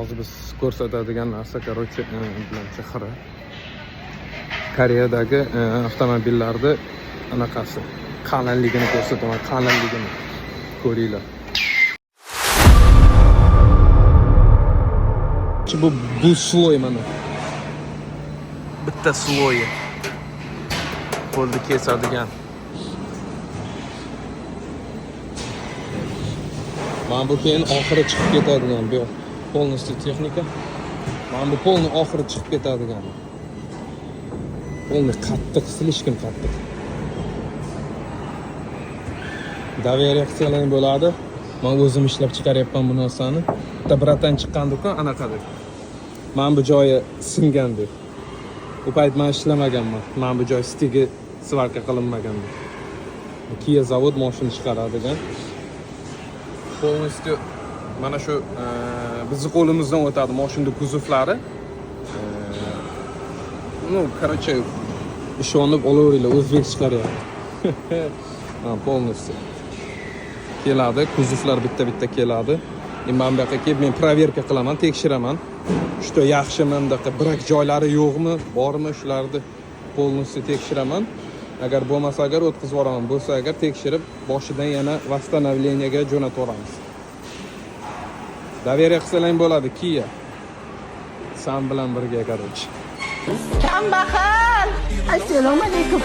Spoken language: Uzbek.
hozir biz ko'rsatadigan narsa короче bilamchi xira. Koreyadagi avtomobillarni anaqasi qalinligini ko'rsataman, qalinligini ko'ringlar. Bu sloy mana. Bitta sloyi. Qo'lni kesadigan. Mana bu keyin oxiri chiqib ketadigan bu полностью texnika. Mana bu polni oxiri chiqib ketadigan. Polni qattiq, slishkim qattiq. Daveriya qilsalaring bo'ladi. Men o'zim ishlab chiqaryapman bu narsani. Bitta bratan chiqqandi-ku anaqada. Mana bu joyi singandi. Bu payt men ishlamaganman. Mana bu joy stigi svarka qilinmagandi. Kia zavod mashina chiqaradigan. Полностью mana shu bizni qo'limizdan o'tadi mashina kuzovlari. Ну, короче, ishonib olaveringlar, o'zbek chiqaryapti. Ha, полностью. Keladi, kuzovlar bitta-bitta keladi. Men bu yoqqa kelib men proverka qilaman, tekshiraman. Juda yaxshimi, bundaqa brak joylari yo'qmi, bormi, shularni полностью tekshiraman. Agar bo'lmasa, agar o'tkazib yuboraman, bo'lsa agar tekshirib, boshidan yana восстановлениyaga jo'natib yuboramiz. Daveriya qilsalaring bo'ladi, Kia. Sen bilan birga, короче. Kambag'al. Assalomu alaykum.